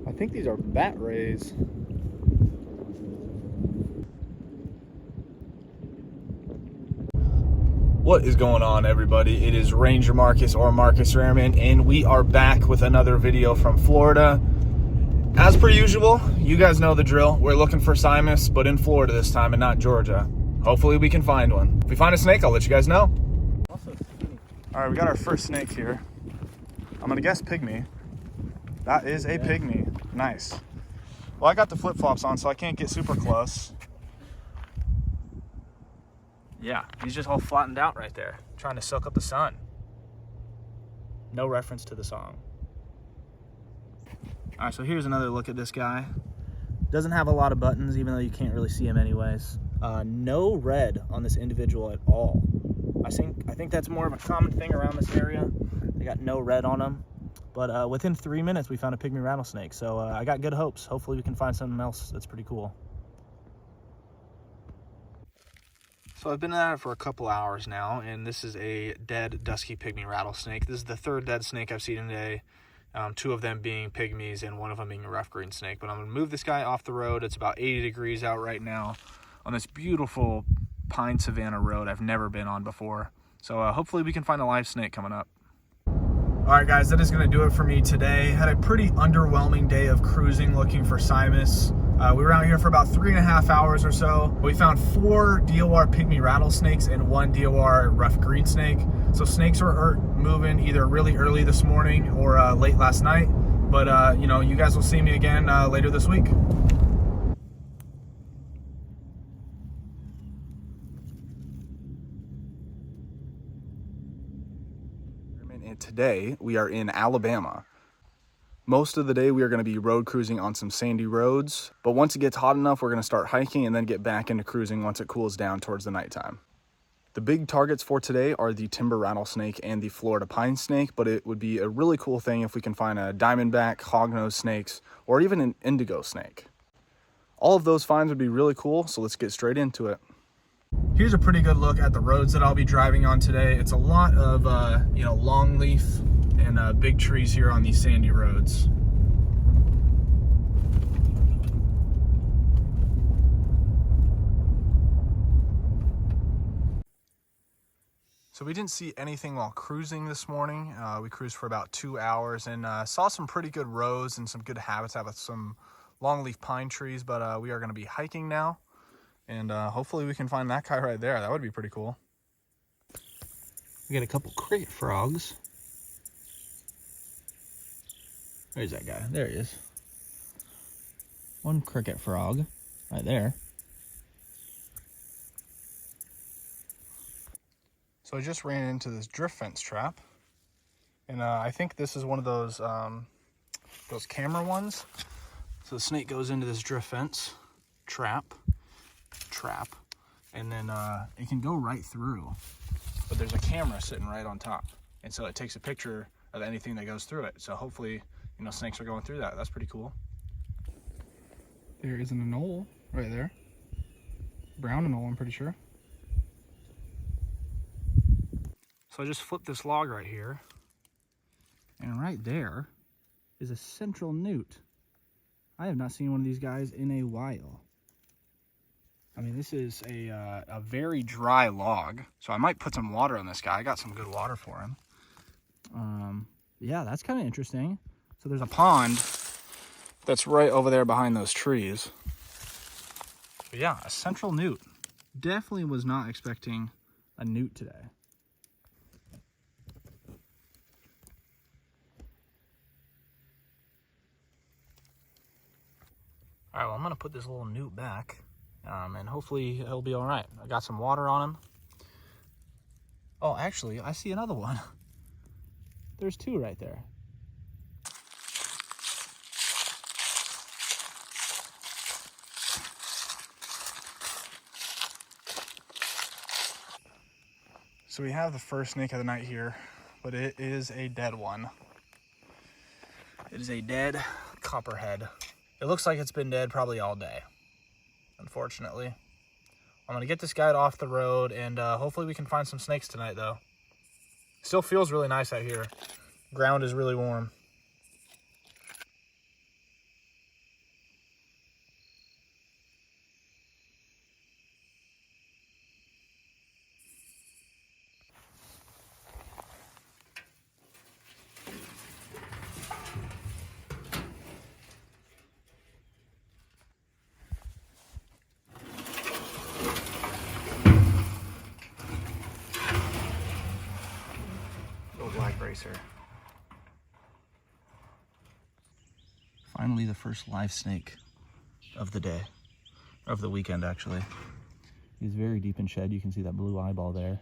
I think these are bat rays. What is going on, everybody? It is Ranger Marcus, or Marcus Rareman, and we are back with another video from Florida. As per usual, you guys know the drill. We're looking for Simus, but in Florida this time and not Georgia. Hopefully we can find one. If we find a snake, I'll let you guys know. All right, we got our first snake here. I'm gonna guess pygmy. That is a pygmy. Nice. Well, I got the flip-flops on, so I can't get super close. Yeah, he's just all flattened out right there, trying to soak up the sun. No reference to the song. All right, so here's another look at this guy. Doesn't have a lot of buttons, even though you can't really see him anyways. No red on this individual at all. I think that's more of a common thing around this area. They got no red on them. But within 3 minutes, we found a pygmy rattlesnake. So I got good hopes. Hopefully we can find something else that's pretty cool. So I've been at it for a couple hours now, and this is a dead dusky pygmy rattlesnake. This is the third dead snake I've seen today. 2 of them being pygmies and 1 of them being a rough green snake. But I'm going to move this guy off the road. It's about 80 degrees out right now on this beautiful pine savanna road I've never been on before. So hopefully we can find a live snake coming up. All right, guys, that is going to do it for me today. Had a pretty underwhelming day of cruising looking for Simus. We were out here for about 3.5 hours or so. We found 4 DOR pygmy rattlesnakes and 1 DOR rough green snake. So snakes were moving either really early this morning or late last night. But, you know, you guys will see me again later this week. And today we are in Alabama. Most of the day we are going to be road cruising on some sandy roads, but once it gets hot enough, we're going to start hiking and then get back into cruising once it cools down towards the nighttime. The big targets for today are the timber rattlesnake and the Florida pine snake, but it would be a really cool thing if we can find a diamondback, hognose snakes, or even an indigo snake. All of those finds would be really cool, so let's get straight into it. Here's a pretty good look at the roads that I'll be driving on today. It's a lot of, you know, longleaf and big trees here on these sandy roads. So we didn't see anything while cruising this morning. We cruised for about 2 hours and saw some pretty good rows and some good habitat with some longleaf pine trees, but we are going to be hiking now. And hopefully we can find that guy right there. That would be pretty cool. We got a couple cricket frogs. Where's that guy? There he is. 1 cricket frog right there. So I just ran into this drift fence trap. And I think this is one of those camera ones. So the snake goes into this drift fence trap, and then it can go right through, but there's a camera sitting right on top, and so it takes a picture of anything that goes through it. So hopefully, you know, snakes are going through that. That's pretty cool. There is an anole right there, brown anole, I'm pretty sure. So I just flipped this log right here, and right there is a central newt. I have not seen one of these guys in a while. I mean, this is a very dry log, so I might put some water on this guy. I got some good water for him. Yeah, that's kind of interesting. So there's a pond that's right over there behind those trees. But yeah, a central newt. Definitely was not expecting a newt today. All right, well, I'm going to put this little newt back. And hopefully he'll be all right. I got some water on him. Oh, actually, I see another one. There's 2 right there. So we have the first snake of the night here, but it is a dead one. It is a dead copperhead. It looks like it's been dead probably all day, unfortunately. I'm going to get this guy off the road, and hopefully we can find some snakes tonight, though. Still feels really nice out here. Ground is really warm. racer. Finally, the first live snake of the day, of the weekend actually. He's very deep in shed. You can see that blue eyeball there.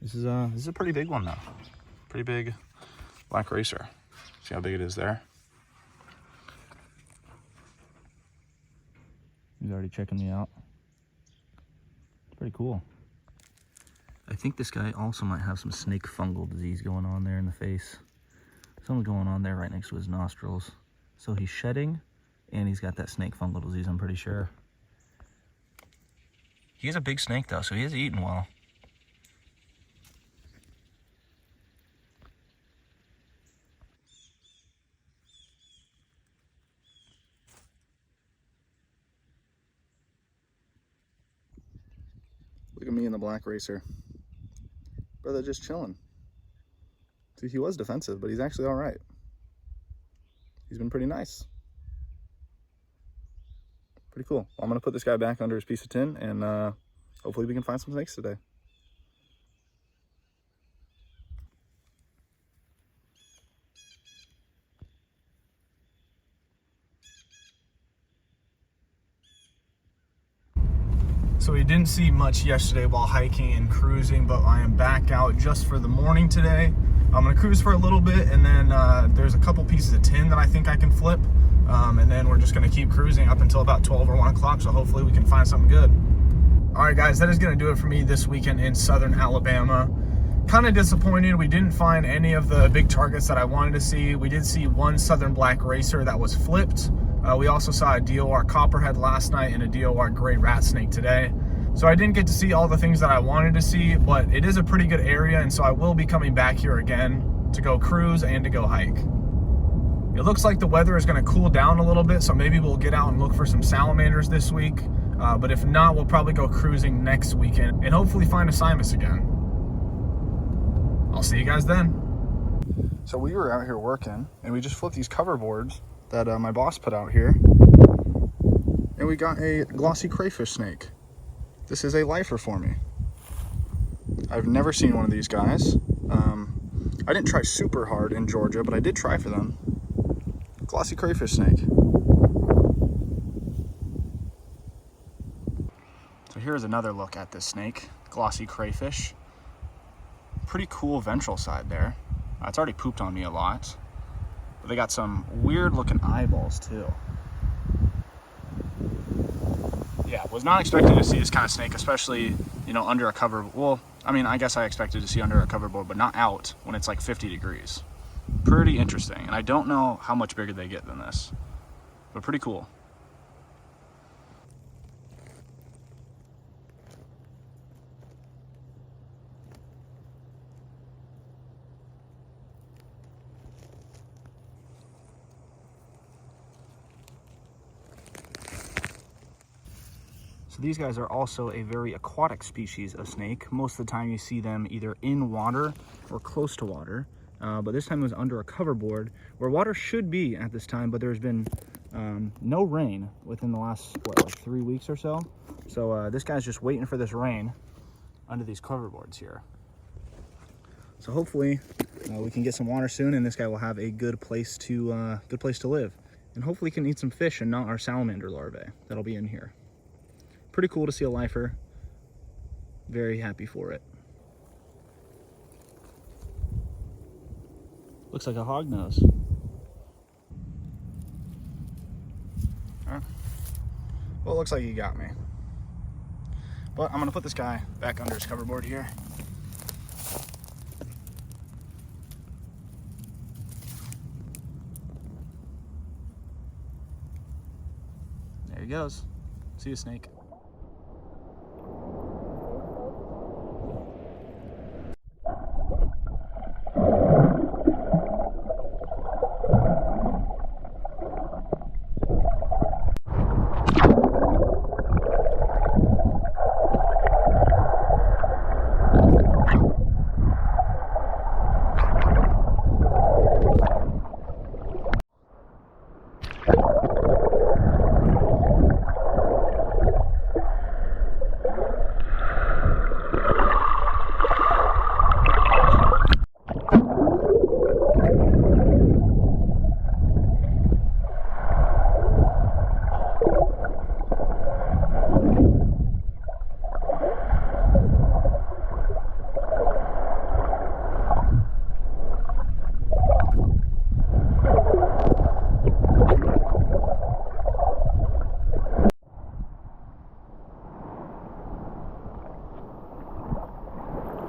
This is a pretty big one though. Pretty big black racer. See how big it is there? He's already checking me out. Pretty cool. I think this guy also might have some snake fungal disease going on there in the face. Something going on there right next to his nostrils. So he's shedding and he's got that snake fungal disease, I'm pretty sure. He's a big snake though, so he is eating well. Look at me and the black racer. Brother just chilling. See, he was defensive, but he's actually all right. He's been pretty nice. Pretty cool. Well, I'm gonna put this guy back under his piece of tin and hopefully we can find some snakes today. So we didn't see much yesterday while hiking and cruising, but I am back out just for the morning today. I'm gonna cruise for a little bit and then there's a couple pieces of tin that I think I can flip. And then we're just gonna keep cruising up until about 12 or 1 o'clock, so hopefully we can find something good. All right guys, that is gonna do it for me this weekend in southern Alabama. Kind of disappointed we didn't find any of the big targets that I wanted to see. We did see one southern black racer that was flipped. We also saw a DOR copperhead last night and a DOR gray rat snake today. So I didn't get to see all the things that I wanted to see, but it is a pretty good area, and so I will be coming back here again to go cruise and to go hike. It looks like the weather is going to cool down a little bit, so maybe we'll get out and look for some salamanders this week. But if not, we'll probably go cruising next weekend and hopefully find a Simus again. I'll see you guys then. So we were out here working, and we just flipped these cover boards that my boss put out here, and we got a glossy crayfish snake. This is a lifer for me. I've never seen one of these guys. I didn't try super hard in Georgia, but I did try for them. Glossy crayfish snake. So here's another look at this snake, glossy crayfish. Pretty cool ventral side there. It's already pooped on me a lot. But they got some weird looking eyeballs too. Yeah, was not expecting to see this kind of snake, especially, you know, under a cover. Well, I mean, I guess I expected to see under a cover board, but not out when it's like 50 degrees. Pretty interesting. And I don't know how much bigger they get than this, but pretty cool. So these guys are also a very aquatic species of snake. Most of the time you see them either in water or close to water. But this time it was under a cover board where water should be at this time, but there's been no rain within the last, what, like 3 weeks or so. So this guy's just waiting for this rain under these cover boards here. So hopefully we can get some water soon, and this guy will have a good place to live. And hopefully he can eat some fish and not our salamander larvae that'll be in here. Pretty cool to see a lifer. Very happy for it. Looks like a hognose. Well, it looks like he got me. But I'm gonna put this guy back under his cover board here. There he goes. See you, snake.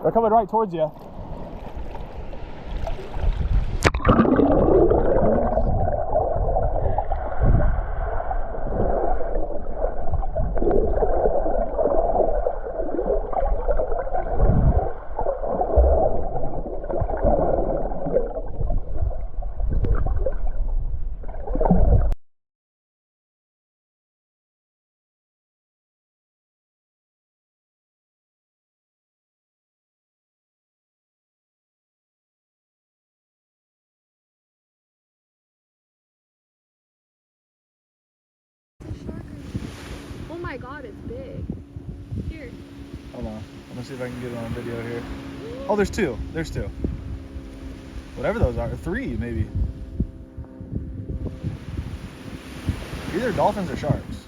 They're coming right towards you. Oh my god, it's big. Here. Hold on. I'm gonna see if I can get it on video here. Oh, there's two. There's two. Whatever those are. Three, maybe. Either dolphins or sharks.